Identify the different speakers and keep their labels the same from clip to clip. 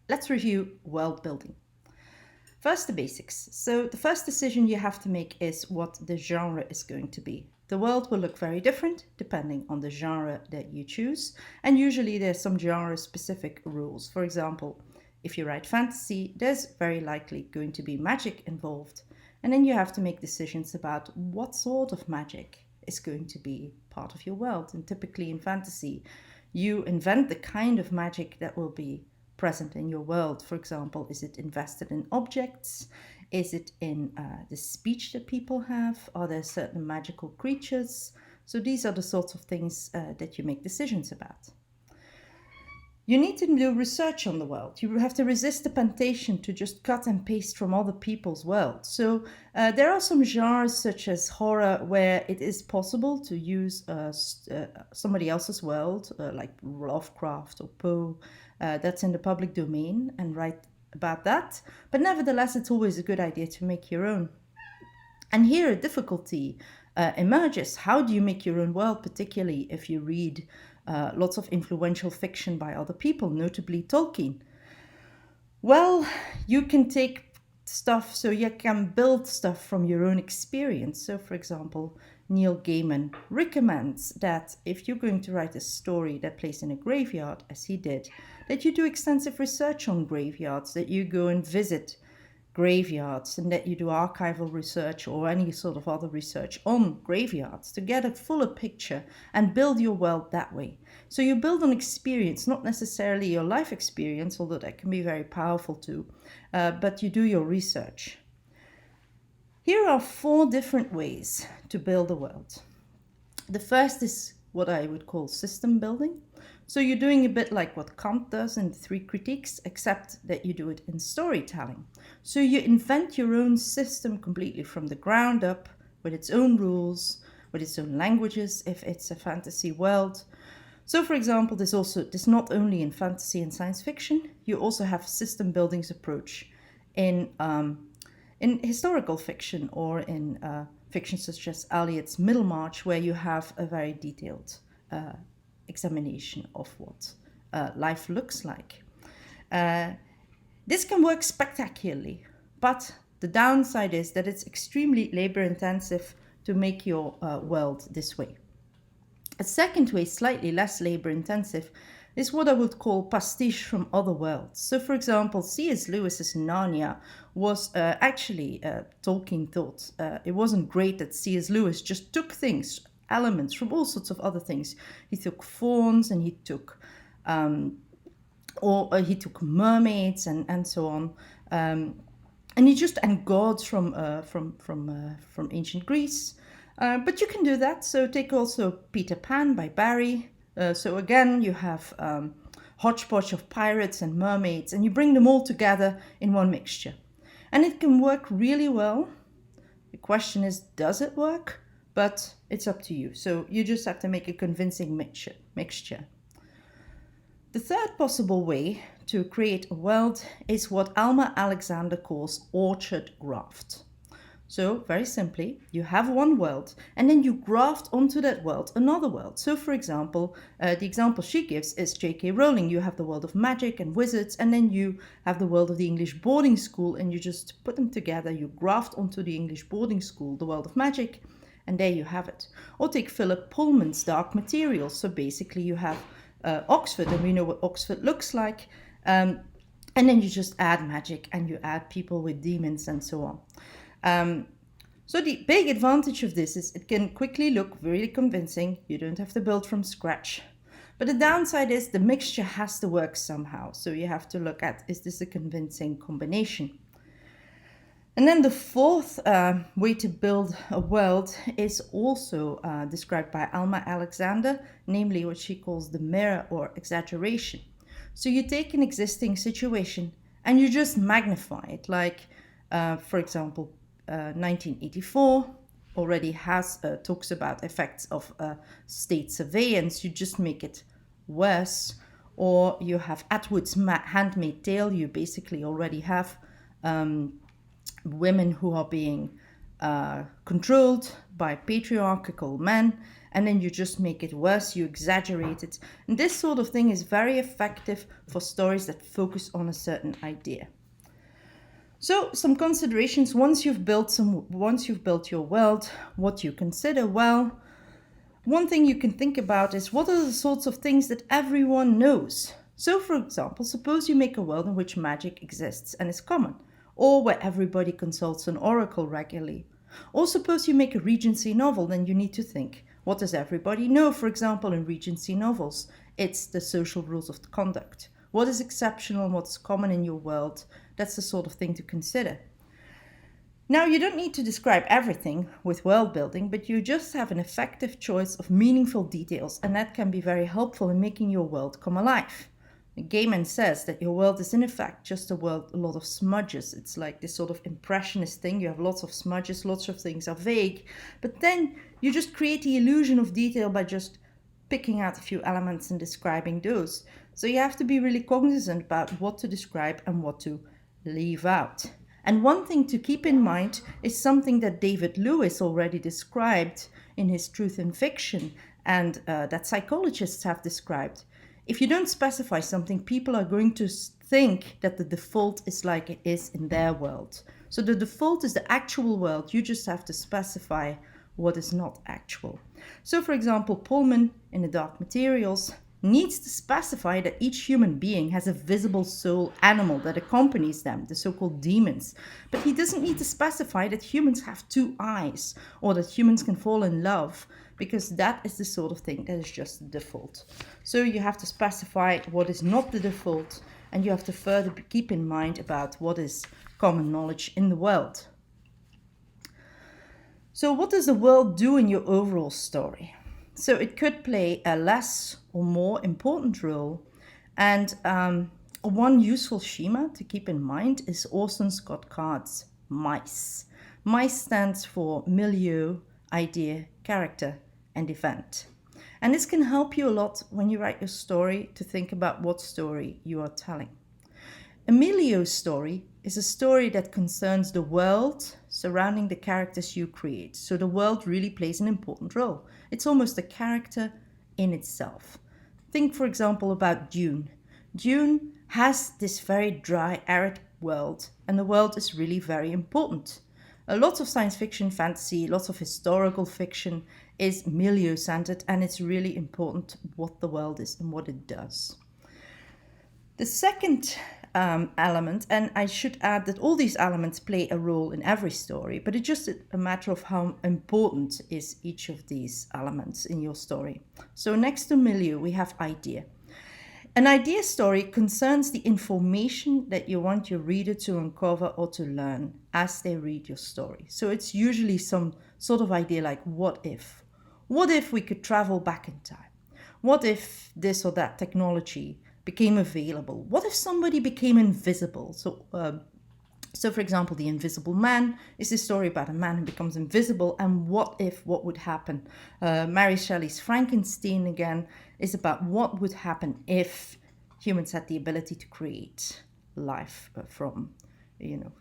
Speaker 1: Let's review world building. First, the basics. So, the first decision you have to make is what the genre is going to be. The world will look very different depending on the genre that you choose, and usually there's some genre specific rules. For example, if you write fantasy, there's very likely going to be magic involved, and then you have to make decisions about what sort of magic is going to be part of your world. And typically in fantasy, you invent the kind of magic that will be present in your world. For example, is it invested in objects? Is it in the speech that people have? Are there certain magical creatures? So these are the sorts of things that you make decisions about. You need to do research on the world. You have to resist the temptation to just cut and paste from other people's world. So there are some genres such as horror where it is possible to use somebody else's world, like Lovecraft or Poe, that's in the public domain, and write about that. But nevertheless, it's always a good idea to make your own. And here a difficulty emerges. How do you make your own world, particularly if you read lots of influential fiction by other people, notably Tolkien? Well, you can take stuff, so you can build stuff from your own experience. So, for example, Neil Gaiman recommends that if you're going to write a story that plays in a graveyard, as he did, that you do extensive research on graveyards, that you go and visit graveyards and that you do archival research or any sort of other research on graveyards to get a fuller picture and build your world that way. So you build on experience, not necessarily your life experience, although that can be very powerful too, but you do your research. Here are 4 different ways to build a world. The first is what I would call system building. So you're doing a bit like what Kant does in the 3 Critiques, except that you do it in storytelling. So you invent your own system completely from the ground up, with its own rules, with its own languages, if it's a fantasy world. So, for example, this not only in fantasy and science fiction, you also have system building's approach in historical fiction or in fiction such as Eliot's Middlemarch, where you have a very detailed examination of what life looks like. This can work spectacularly, but the downside is that it's extremely labor intensive to make your world this way. A second way, slightly less labor intensive, is what I would call pastiche from other worlds. So, for example, C.S. Lewis's Narnia was Tolkien thought it wasn't great that C.S. Lewis just took things, elements from all sorts of other things. He took fauns and he took he took mermaids and so on. And gods from ancient Greece. But you can do that. So take also Peter Pan by Barry. So again, you have hodgepodge of pirates and mermaids, and you bring them all together in one mixture. And it can work really well. The question is, does it work? But it's up to you. So you just have to make a convincing mixture. The third possible way to create a world is what Alma Alexander calls orchard graft. So, very simply, you have one world and then you graft onto that world another world. So, for example, the example she gives is J.K. Rowling. You have the world of magic and wizards, and then you have the world of the English boarding school, and you just put them together. You graft onto the English boarding school the world of magic, and there you have it. Or take Philip Pullman's Dark Materials. So, basically, you have Oxford, and we know what Oxford looks like. And then you just add magic and you add people with demons and so on. So the big advantage of this is it can quickly look really convincing. You don't have to build from scratch. But the downside is the mixture has to work somehow. So you have to look at, is this a convincing combination? And then the fourth way to build a world is also described by Alma Alexander, namely what she calls the mirror or exaggeration. So you take an existing situation and you just magnify it. Like, for example, 1984 already talks about effects of state surveillance. You just make it worse. Or you have Atwood's Handmaid's Tale. You basically already have women who are being controlled by patriarchal men, and then you just make it worse, you exaggerate it. And this sort of thing is very effective for stories that focus on a certain idea. So some considerations once you've built your world, what you consider. Well, one thing you can think about is what are the sorts of things that everyone knows. So for example, suppose you make a world in which magic exists and is common, or where everybody consults an oracle regularly. Or suppose you make a Regency novel, then you need to think, what does everybody know? For example, in Regency novels, it's the social rules of conduct. What is exceptional and what's common in your world? That's the sort of thing to consider. Now, you don't need to describe everything with world building, but you just have an effective choice of meaningful details, and that can be very helpful in making your world come alive. Gaiman says that your world is in effect just a lot of smudges. It's like this sort of impressionist thing. You have lots of smudges, lots of things are vague, but then you just create the illusion of detail by just picking out a few elements and describing those. So you have to be really cognizant about what to describe and what to leave out. And one thing to keep in mind is something that David Lewis already described in his Truth in Fiction, and that psychologists have described. If you don't specify something, people are going to think that the default is like it is in their world. So the default is the actual world. You just have to specify what is not actual. So for example, Pullman in The Dark Materials needs to specify that each human being has a visible soul animal that accompanies them, the so-called demons. But he doesn't need to specify that humans have 2 eyes or that humans can fall in love, because that is the sort of thing that is just the default. So you have to specify what is not the default, and you have to further keep in mind about what is common knowledge in the world. So what does the world do in your overall story? So it could play a less or more important role, and one useful schema to keep in mind is Orson Scott Card's MICE. MICE stands for milieu, idea, character, and event. And this can help you a lot when you write your story to think about what story you are telling. A milieu story is a story that concerns the world surrounding the characters you create. So the world really plays an important role. It's almost a character in itself. Think, for example, about Dune. Dune has this very dry, arid world, and the world is really very important. A lot of science fiction, fantasy, lots of historical fiction is milieu-centered, and it's really important what the world is and what it does. The second element, and I should add that all these elements play a role in every story, but it's just a matter of how important is each of these elements in your story. So next to milieu, we have idea. An idea story concerns the information that you want your reader to uncover or to learn as they read your story. So it's usually some sort of idea like, what if? What if we could travel back in time? What if this or that technology became available? What if somebody became invisible? So for example, The Invisible Man is a story about a man who becomes invisible, and what would happen? Mary Shelley's Frankenstein, again, is about what would happen if humans had the ability to create life from,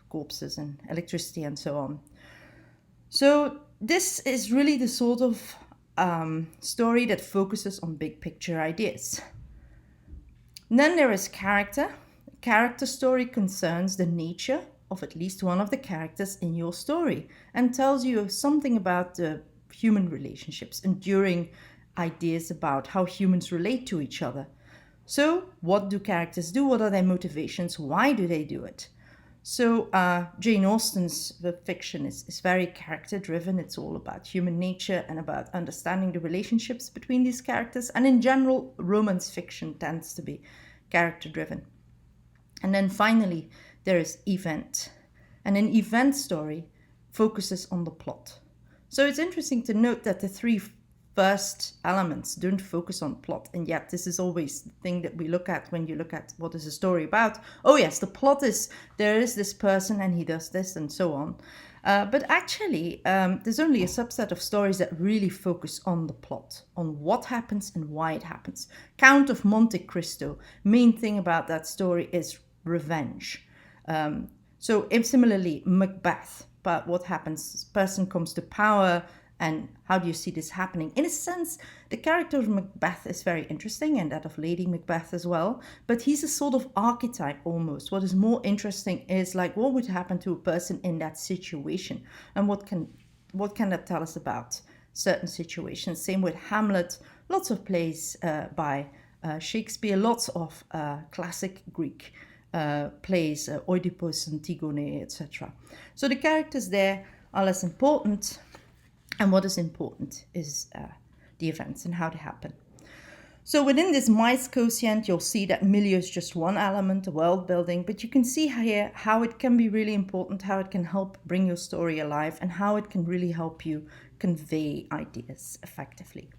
Speaker 1: corpses and electricity and so on. So this is really the sort of story that focuses on big picture ideas. And then there is character. A character story concerns the nature of at least one of the characters in your story and tells you something about the human relationships, enduring ideas about how humans relate to each other. So what do characters do? What are their motivations? Why do they do it? So Jane Austen's fiction is very character driven. It's all about human nature and about understanding the relationships between these characters. And in general, romance fiction tends to be character driven. And then finally, there is event. And an event story focuses on the plot. So it's interesting to note that the 3 first elements don't focus on plot, and yet this is always the thing that we look at when you look at what is a story about. Oh yes, the plot is there is this person and he does this and so on. But actually, there's only a subset of stories that really focus on the plot, on what happens and why it happens. Count of Monte Cristo, main thing about that story is revenge. So similarly, Macbeth. but what happens, person comes to power, and how do you see this happening? In a sense, the character of Macbeth is very interesting, and that of Lady Macbeth as well, but he's a sort of archetype almost. What is more interesting is like what would happen to a person in that situation, and what can that tell us about certain situations. Same with Hamlet, lots of plays by Shakespeare, lots of classic Greek plays, Oedipus, Antigone, etc. So the characters there are less important, and what is important is the events and how they happen. So within this mice quotient, you'll see that milieu is just one element, the world building, but you can see here how it can be really important, how it can help bring your story alive, and how it can really help you convey ideas effectively.